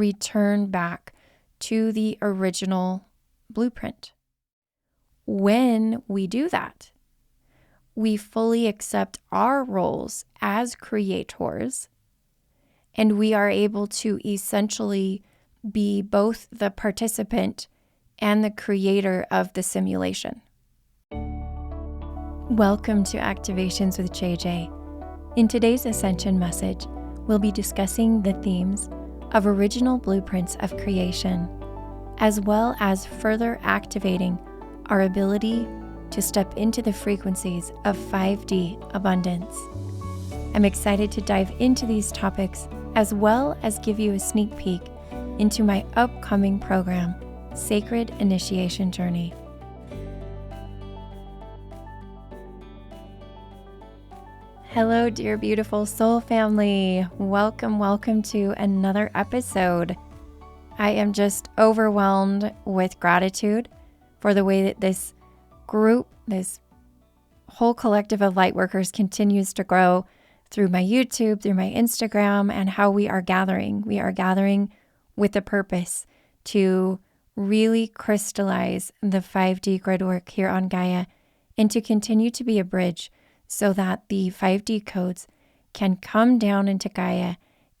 return back to the original blueprint. When we do that, we fully accept our roles as creators, and we are able to essentially be both the participant and the creator of the simulation. Welcome to Activations with JJ. In today's Ascension Message, we'll be discussing the themes of original blueprints of creation, as well as further activating our ability to step into the frequencies of 5D abundance. I'm excited to dive into these topics, as well as give you a sneak peek into my upcoming program, Sacred Initiation Journey. Hello, dear beautiful soul family. Welcome to another episode. I am just overwhelmed with gratitude for the way that this group, this whole collective of lightworkers continues to grow through my YouTube, through my Instagram, and how we are gathering. We are gathering with a purpose to really crystallize the 5D grid work here on Gaia and to continue to be a bridge so that the 5D codes can come down into Gaia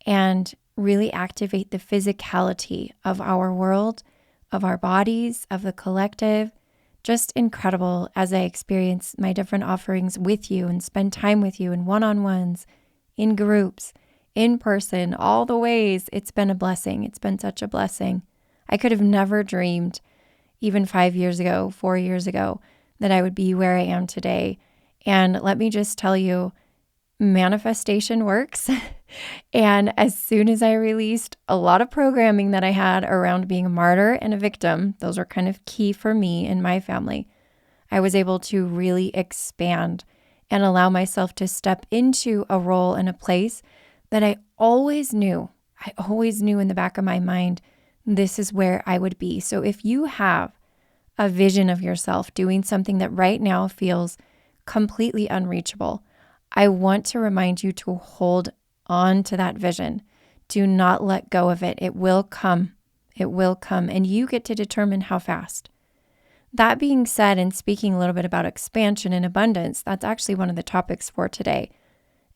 and really activate the physicality of our world, of our bodies, of the collective. Just incredible as I experience my different offerings with you and spend time with you in one-on-ones, in groups, in person, all the ways. It's been a blessing. It's been such a blessing. I could have never dreamed, even 5 years ago, 4 years ago, that I would be where I am today. And let me just tell you, manifestation works. And as soon as I released a lot of programming that I had around being a martyr and a victim, those were kind of key for me and my family, I was able to really expand and allow myself to step into a role and a place that I always knew in the back of my mind, this is where I would be. So if you have a vision of yourself doing something that right now feels completely unreachable, I want to remind you to hold on to that vision. Do not let go of it. It will come. It will come, and you get to determine how fast. That being said, and speaking a little bit about expansion and abundance, that's actually one of the topics for today.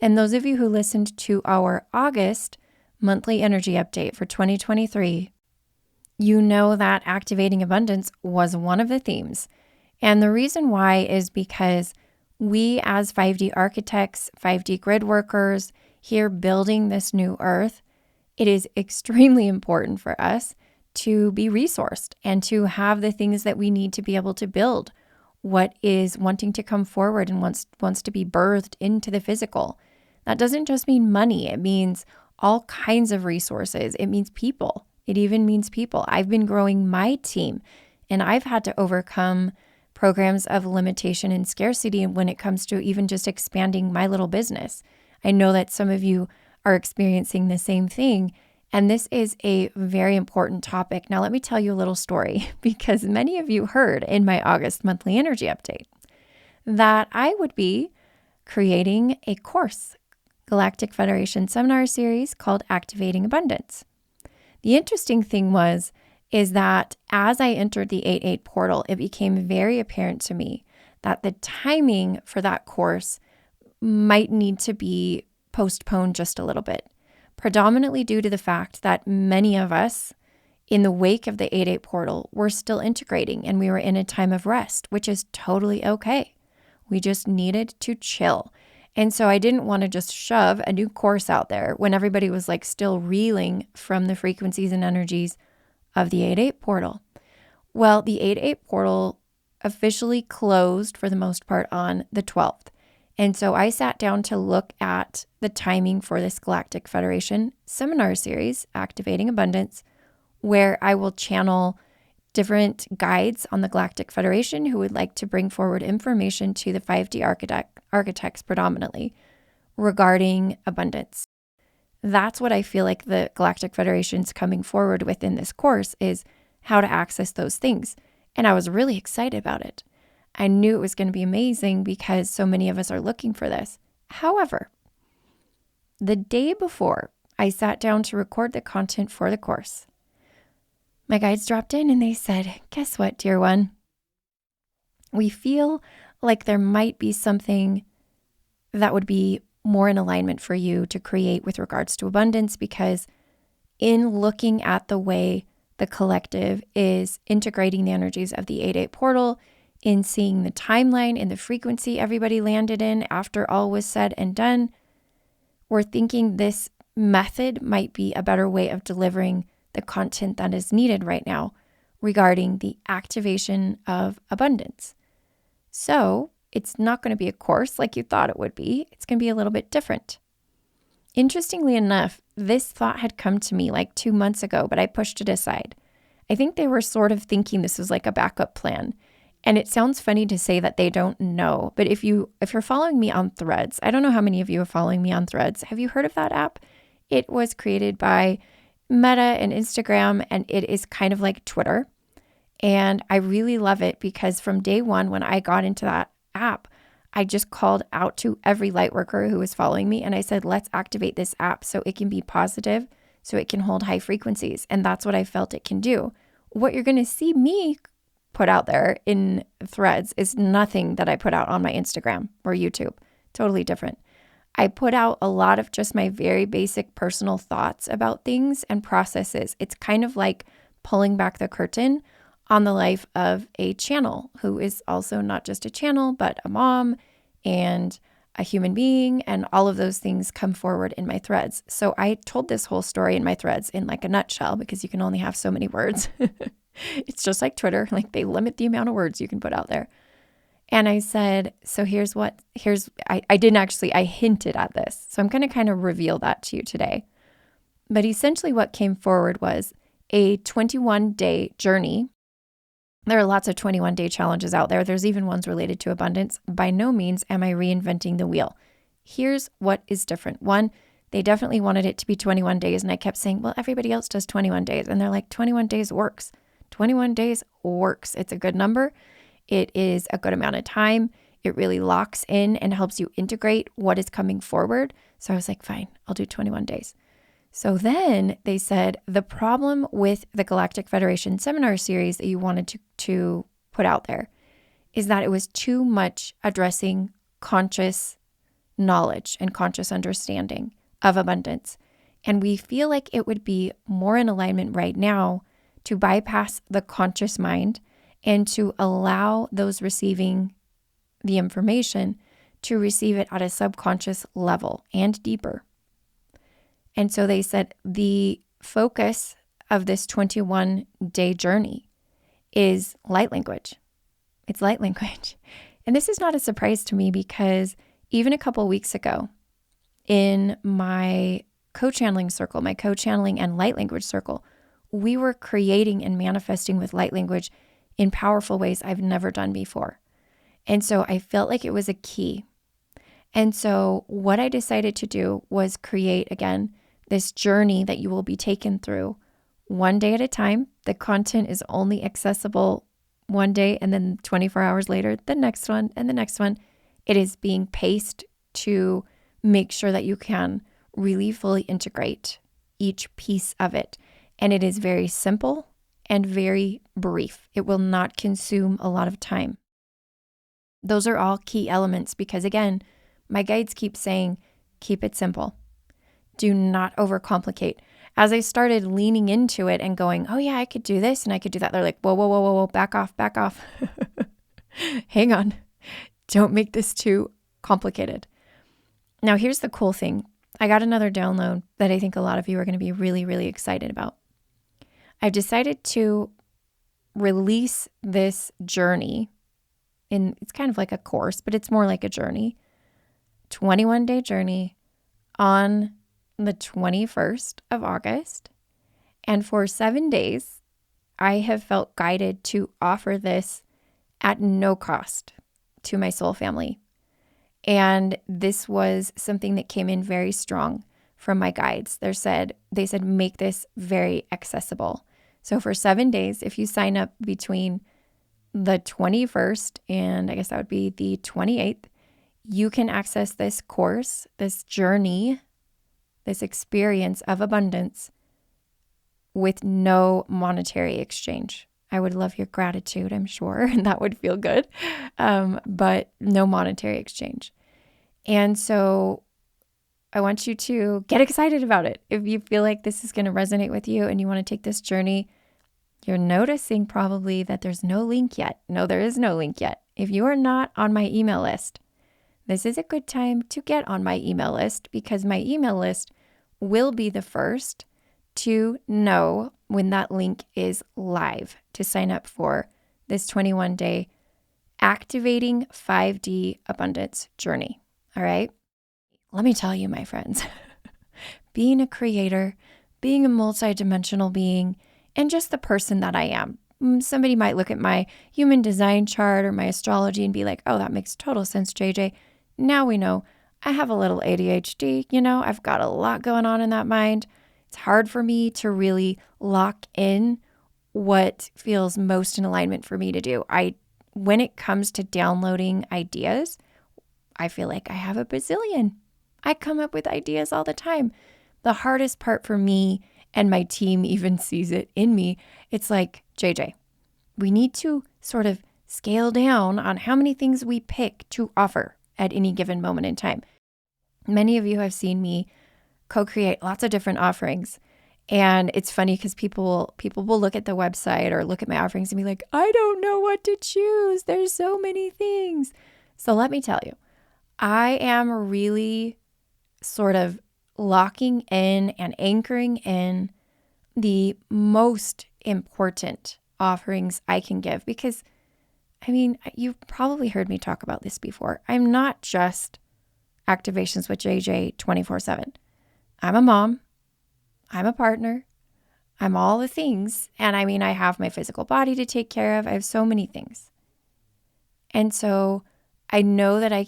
And those of you who listened to our August monthly energy update for 2023, you know that activating abundance was one of the themes. And the reason why is because we as 5D architects, 5D grid workers, here building this new earth, it is extremely important for us to be resourced and to have the things that we need to be able to build what is wanting to come forward and wants to be birthed into the physical. That doesn't just mean money. It means all kinds of resources. It means people. It even means people. I've been growing my team, and I've had to overcome programs of limitation and scarcity when it comes to even just expanding my little business. I know that some of you are experiencing the same thing, and this is a very important topic. Now, let me tell you a little story, because many of you heard in my August monthly energy update that I would be creating a course, Galactic Federation seminar series called Activating Abundance. The interesting thing is that as I entered the 8-8 portal, it became very apparent to me that the timing for that course might need to be postponed just a little bit, predominantly due to the fact that many of us in the wake of the 8-8 portal were still integrating, and we were in a time of rest, which is totally okay. We just needed to chill. And so I didn't want to just shove a new course out there when everybody was like still reeling from the frequencies and energies of the 8-8 portal. Well, the 8-8 portal officially closed for the most part on the 12th. And so I sat down to look at the timing for this Galactic Federation seminar series, Activating Abundance, where I will channel different guides on the Galactic Federation who would like to bring forward information to the 5D architects predominantly regarding abundance. That's what I feel like the Galactic Federation's coming forward with in this course, is how to access those things. And I was really excited about it. I knew it was going to be amazing because so many of us are looking for this. However, the day before I sat down to record the content for the course. My guides dropped in and they said, guess what, dear one? We feel like there might be something that would be more in alignment for you to create with regards to abundance, because in looking at the way the collective is integrating the energies of the 8-8 portal, in seeing the timeline and the frequency everybody landed in after all was said and done, we're thinking this method might be a better way of delivering the content that is needed right now regarding the activation of abundance. So it's not going to be a course like you thought it would be. It's going to be a little bit different. Interestingly enough, this thought had come to me like 2 months ago, but I pushed it aside. I think they were sort of thinking this was like a backup plan. And it sounds funny to say that they don't know, but if you're following me on Threads, I don't know how many of you are following me on Threads. Have you heard of that app? It was created by Meta and Instagram, and it is kind of like Twitter. And I really love it because from day one, when I got into that app, I just called out to every lightworker who was following me. And I said, let's activate this app so it can be positive, so it can hold high frequencies. And that's what I felt it can do. What you're going to see me put out there in Threads is nothing that I put out on my Instagram or YouTube. Totally different. I put out a lot of just my very basic personal thoughts about things and processes. It's kind of like pulling back the curtain on the life of a channel who is also not just a channel, but a mom and a human being, and all of those things come forward in my threads. So I told this whole story in my threads in like a nutshell, because you can only have so many words. It's just like Twitter, like they limit the amount of words you can put out there. And I said, so I hinted at this. So I'm going to kind of reveal that to you today. But essentially what came forward was a 21-day journey. There are lots of 21-day challenges out there. There's even ones related to abundance. By no means am I reinventing the wheel. Here's what is different. One, they definitely wanted it to be 21 days. And I kept saying, well, everybody else does 21 days. And they're like, 21 days works. 21 days works. It's a good number. It is a good amount of time. It really locks in and helps you integrate what is coming forward. So I was like, fine, I'll do 21 days. So then they said the problem with the Galactic Federation seminar series that you wanted to put out there is that it was too much addressing conscious knowledge and conscious understanding of abundance. And we feel like it would be more in alignment right now to bypass the conscious mind and to allow those receiving the information to receive it at a subconscious level and deeper. And so they said the focus of this 21-day journey is light language. It's light language. And this is not a surprise to me, because even a couple weeks ago in my co-channeling circle, my co-channeling and light language circle, we were creating and manifesting with light language in powerful ways I've never done before. And so I felt like it was a key. And so what I decided to do was create, again, this journey that you will be taken through one day at a time. The content is only accessible one day, and then 24 hours later, the next one and the next one. It is being paced to make sure that you can really fully integrate each piece of it. And it is very simple and very brief. It will not consume a lot of time. Those are all key elements because, again, my guides keep saying, keep it simple. Do not overcomplicate. As I started leaning into it and going, oh yeah, I could do this and I could do that, they're like, whoa, whoa, whoa, whoa, whoa, back off. Hang on. Don't make this too complicated. Now, here's the cool thing. I got another download that I think a lot of you are going to be really, really excited about. I've decided to release this journey it's kind of like a course, but it's more like a journey, 21-day journey on the 21st of August. And for 7 days, I have felt guided to offer this at no cost to my soul family. And this was something that came in very strong from my guides. They said, make this very accessible. So for 7 days, if you sign up between the 21st and I guess that would be the 28th, you can access this course, this journey this experience of abundance with no monetary exchange. I would love your gratitude, I'm sure, and that would feel good, but no monetary exchange. And so I want you to get excited about it. If you feel like this is going to resonate with you and you want to take this journey, you're noticing probably that there's no link yet. No, there is no link yet. If you are not on my email list, this is a good time to get on my email list, because my email list will be the first to know when that link is live to sign up for this 21-day activating 5D abundance journey. All right. Let me tell you, my friends, being a creator, being a multidimensional being, and just the person that I am. Somebody might look at my human design chart or my astrology and be like, oh, that makes total sense, JJ. Now we know I have a little ADHD. I've got a lot going on in that mind. It's hard for me to really lock in what feels most in alignment for me to do. When it comes to downloading ideas, I feel like I have a bazillion. I come up with ideas all the time. The hardest part for me, and my team even sees it in me, it's like, JJ, we need to sort of scale down on how many things we pick to offer at any given moment in time. Many of you have seen me co-create lots of different offerings. And it's funny because people will look at the website or look at my offerings and be like, I don't know what to choose. There's so many things. So let me tell you, I am really sort of locking in and anchoring in the most important offerings I can give, because you've probably heard me talk about this before. I'm not just Activations with JJ 24/7. I'm a mom. I'm a partner. I'm all the things. And I have my physical body to take care of. I have so many things. And so I know that I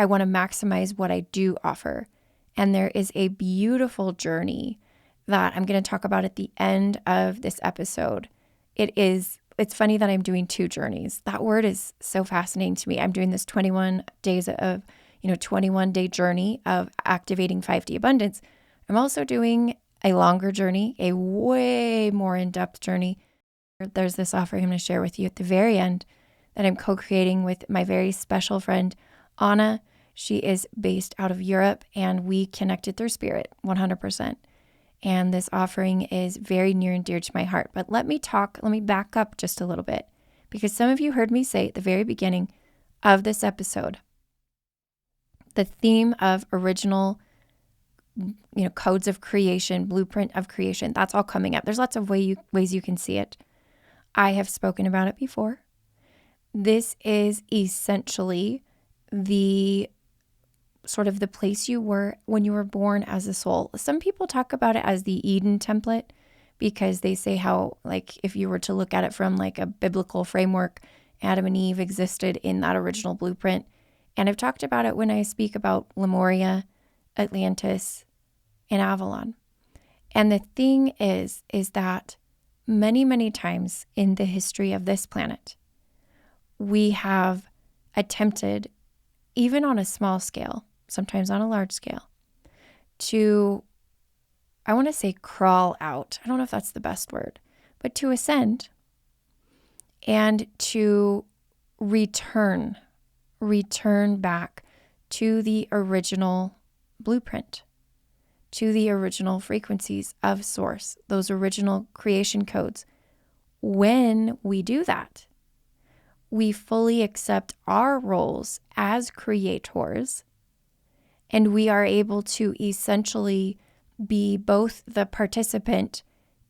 want to maximize what I do offer. And there is a beautiful journey that I'm going to talk about at the end of this episode. It's funny that I'm doing two journeys. That word is so fascinating to me. I'm doing this 21-day journey of activating 5D abundance. I'm also doing a longer journey, a way more in-depth journey. There's this offering I'm going to share with you at the very end that I'm co-creating with my very special friend, Anna. She is based out of Europe, and we connected through spirit 100%. And this offering is very near and dear to my heart. But let me back up just a little bit, because some of you heard me say at the very beginning of this episode, the theme of original codes of creation, blueprint of creation, that's all coming up. There's lots of ways you can see it. I have spoken about it before. This is essentially the sort of the place you were when you were born as a soul. Some people talk about it as the Eden template, because they say how, like, if you were to look at it from like a biblical framework, Adam and Eve existed in that original blueprint. And I've talked about it when I speak about Lemuria, Atlantis, and Avalon. And the thing is that many, many times in the history of this planet, we have attempted, even on a small scale, sometimes on a large scale, to, I want to say crawl out. I don't know if that's the best word, but to ascend and to return back to the original blueprint, to the original frequencies of source, those original creation codes. When we do that, we fully accept our roles as creators, and we are able to essentially be both the participant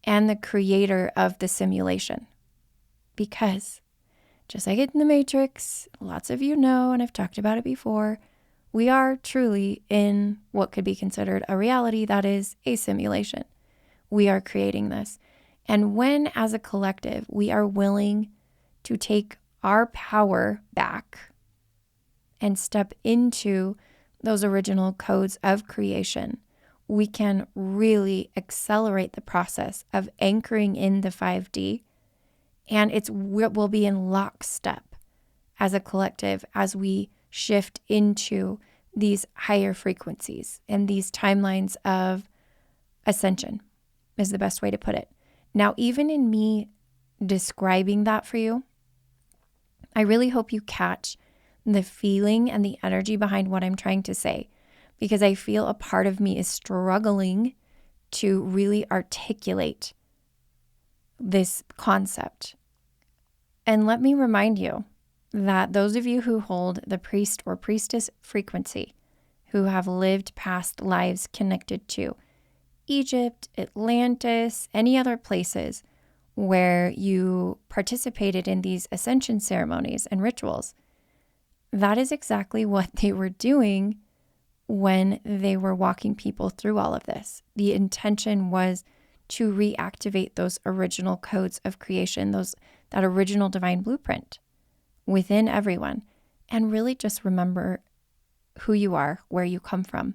and the creator of the simulation. Because just like in the Matrix, lots of you know, and I've talked about it before, we are truly in what could be considered a reality that is a simulation. We are creating this. And when, as a collective, we are willing to take our power back and step into those original codes of creation, we can really accelerate the process of anchoring in the 5D. And we'll be in lockstep as a collective as we shift into these higher frequencies and these timelines of ascension is the best way to put it. Now, even in me describing that for you, I really hope you catch the feeling and the energy behind what I'm trying to say, because I feel a part of me is struggling to really articulate this concept. And let me remind you that those of you who hold the priest or priestess frequency, who have lived past lives connected to Egypt, Atlantis, any other places where you participated in these ascension ceremonies and rituals, that is exactly what they were doing when they were walking people through all of this. The intention was to reactivate those original codes of creation, that original divine blueprint within everyone, and really just remember who you are, where you come from.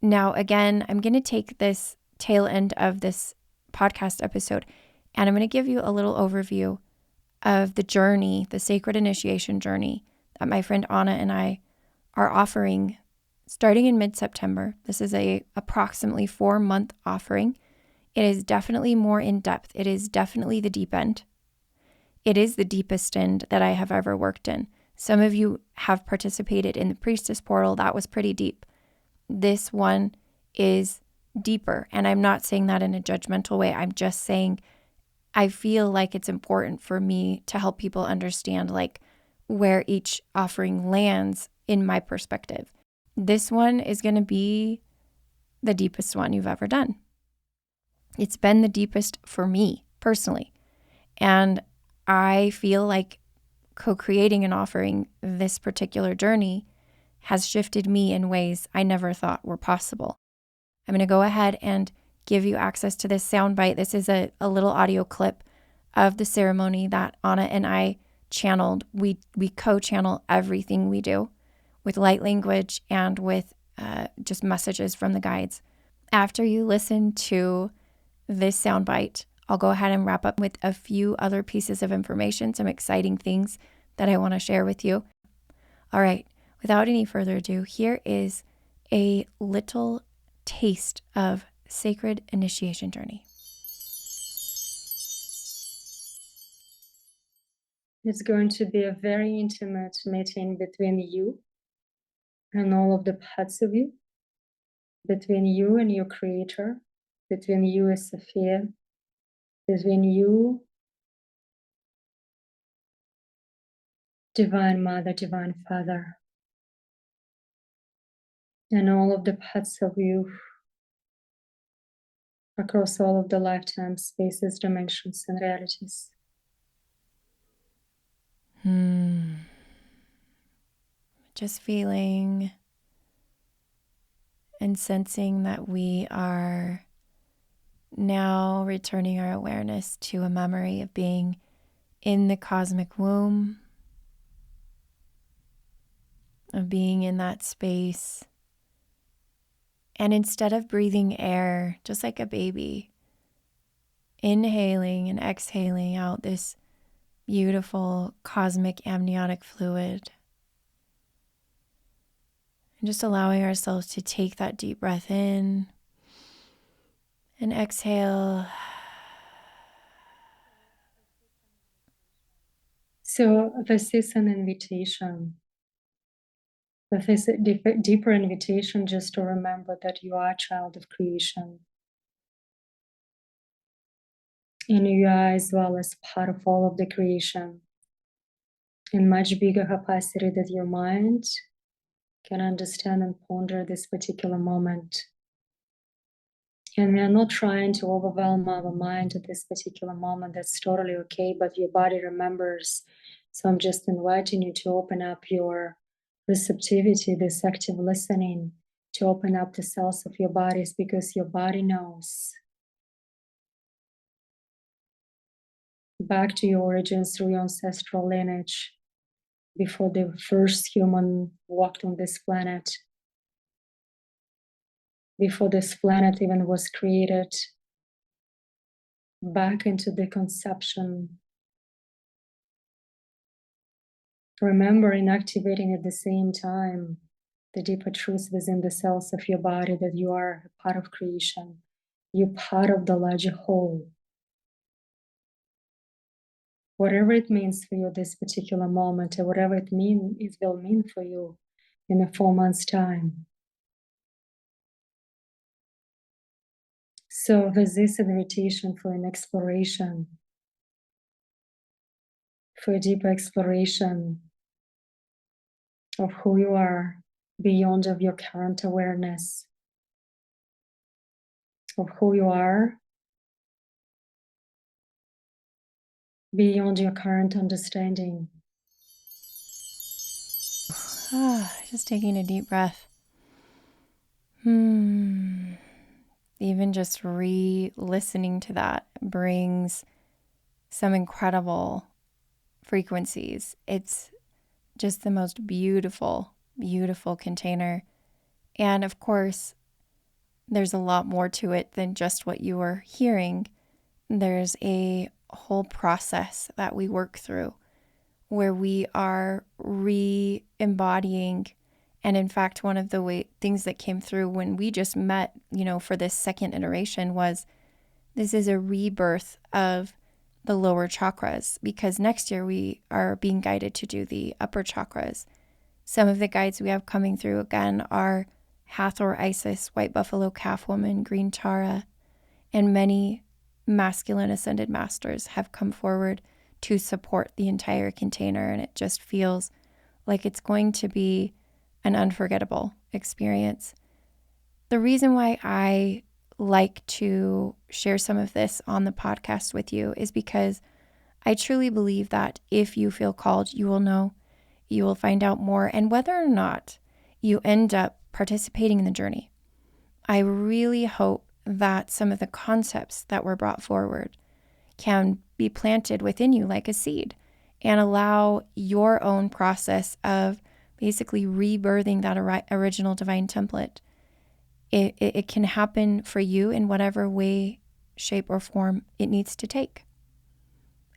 Now, again, I'm going to take this tail end of this podcast episode, and I'm going to give you a little overview of the journey, the sacred initiation journey that my friend Anna and I are offering starting in mid-September. This is a approximately 4-month offering. It is definitely more in depth. It is definitely the deep end. It is the deepest end that I have ever worked in. Some of you have participated in the Priestess Portal. That was pretty deep. This one is deeper. And I'm not saying that in a judgmental way. I'm just saying I feel like it's important for me to help people understand like where each offering lands in my perspective. This one is going to be the deepest one you've ever done. It's been the deepest for me personally. And I feel like co-creating and offering this particular journey has shifted me in ways I never thought were possible. I'm going to go ahead and give you access to this soundbite. This is a little audio clip of the ceremony that Anna and I channeled. We co-channel everything we do with light language and with just messages from the guides. After you listen to this soundbite, I'll go ahead and wrap up with a few other pieces of information, some exciting things that I want to share with you. All right, without any further ado, here is a little taste of sacred initiation journey. It's going to be a very intimate meeting between you and all of the parts of you, between you and your creator, between you as Sophia, between you, Divine Mother, Divine Father, and all of the parts of you across all of the lifetimes, spaces, dimensions, and realities. Just feeling and sensing that we are now returning our awareness to a memory of being in the cosmic womb, of being in that space. And instead of breathing air, just like a baby, inhaling and exhaling out this beautiful cosmic amniotic fluid, and just allowing ourselves to take that deep breath in and exhale. So this is an invitation. This is a deeper invitation just to remember that you are a child of creation. And you are as well as part of all of the creation in much bigger capacity that your mind can understand and ponder this particular moment. And we are not trying to overwhelm our mind at this particular moment. That's totally okay, but your body remembers. So I'm just inviting you to open up your receptivity, this active listening, to open up the cells of your bodies, because your body knows. Back to your origins through your ancestral lineage, before the first human walked on this planet, before this planet even was created, back into the conception, remembering, activating at the same time the deeper truth within the cells of your body that you are a part of creation. You're part of the larger whole. Whatever it means for you this particular moment, or whatever it will mean for you in a 4 months' time. So with this invitation for an exploration, for a deeper exploration of who you are beyond of your current awareness, of who you are beyond your current understanding. Just taking a deep breath. Even just re-listening to that brings some incredible frequencies. It's just the most beautiful, beautiful container. And of course, there's a lot more to it than just what you are hearing. There's a whole process that we work through where we are re-embodying. And in fact, one of the things that came through when we just met, for this second iteration was this is a rebirth of the lower chakras, because next year we are being guided to do the upper chakras. Some of the guides we have coming through again are Hathor Isis, White Buffalo Calf Woman, Green Tara, and many masculine ascended masters have come forward to support the entire container. And it just feels like it's going to be an unforgettable experience. The reason why I like to share some of this on the podcast with you is because I truly believe that if you feel called, you will know, you will find out more. And whether or not you end up participating in the journey, I really hope that some of the concepts that were brought forward can be planted within you like a seed and allow your own process of basically rebirthing that original divine template. It can happen for you in whatever way, shape, or form it needs to take.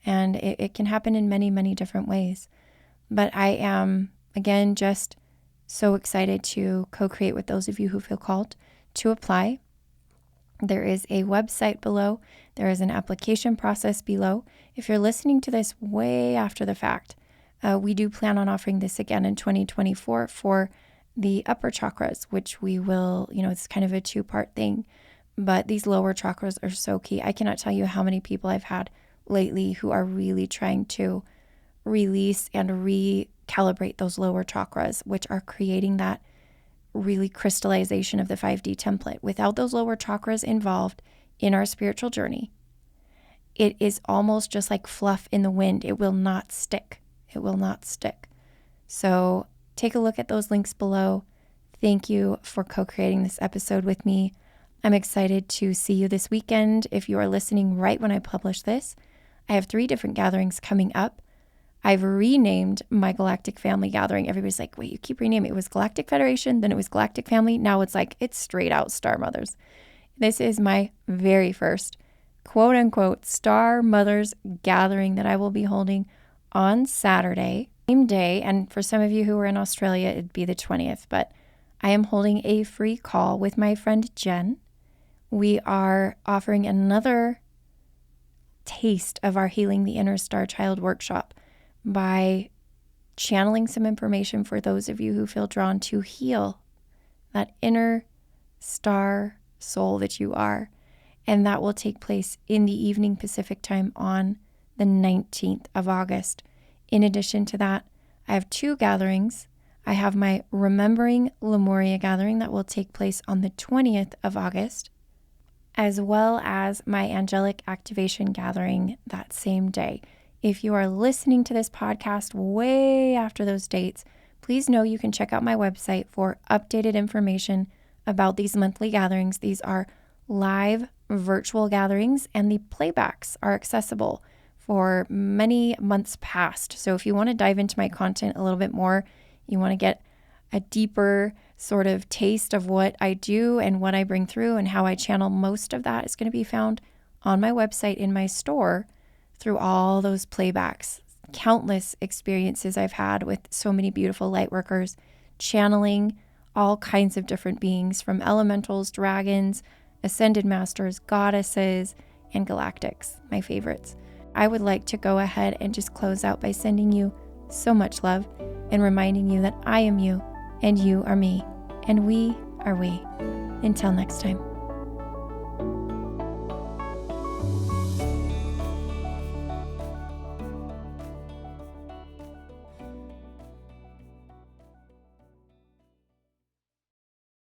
And it can happen in many, many different ways. But I am, again, just so excited to co-create with those of you who feel called to apply. There is a website below. There is an application process below. If you're listening to this way after the fact, we do plan on offering this again in 2024 for the upper chakras, which we will, it's kind of a 2-part thing. But these lower chakras are so key. I cannot tell you how many people I've had lately who are really trying to release and recalibrate those lower chakras, which are creating that really crystallization of the 5D template. Without those lower chakras involved in our spiritual journey, it is almost just like fluff in the wind. It will not stick. It will not stick. So take a look at those links below. Thank you for co-creating this episode with me. I'm excited to see you this weekend. If you are listening right when I publish this, I have 3 different gatherings coming up. I've renamed my Galactic Family Gathering. Everybody's like, wait, you keep renaming. It was Galactic Federation, then it was Galactic Family. Now it's straight out Star Mothers. This is my very first quote unquote Star Mothers gathering that I will be holding on Saturday, same day. And for some of you who are in Australia, it'd be the 20th, but I am holding a free call with my friend Jen. We are offering another taste of our Healing the Inner Star Child workshop by channeling some information for those of you who feel drawn to heal that inner star soul that you are. And that will take place in the evening Pacific time on the 19th of August. In addition to that, I have 2 gatherings. I have my Remembering Lemuria gathering that will take place on the 20th of August, as well as my Angelic Activation gathering that same day. If you are listening to this podcast way after those dates, please know you can check out my website for updated information about these monthly gatherings. These are live virtual gatherings, and the playbacks are accessible for many months past. So if you want to dive into my content a little bit more, you want to get a deeper sort of taste of what I do and what I bring through and how I channel, most of that is going to be found on my website in my store through all those playbacks. Countless experiences I've had with so many beautiful light workers channeling all kinds of different beings, from elementals, dragons, ascended masters, goddesses, and galactics, my favorites. I would like to go ahead and just close out by sending you so much love and reminding you that I am you and you are me and we are we. Until next time.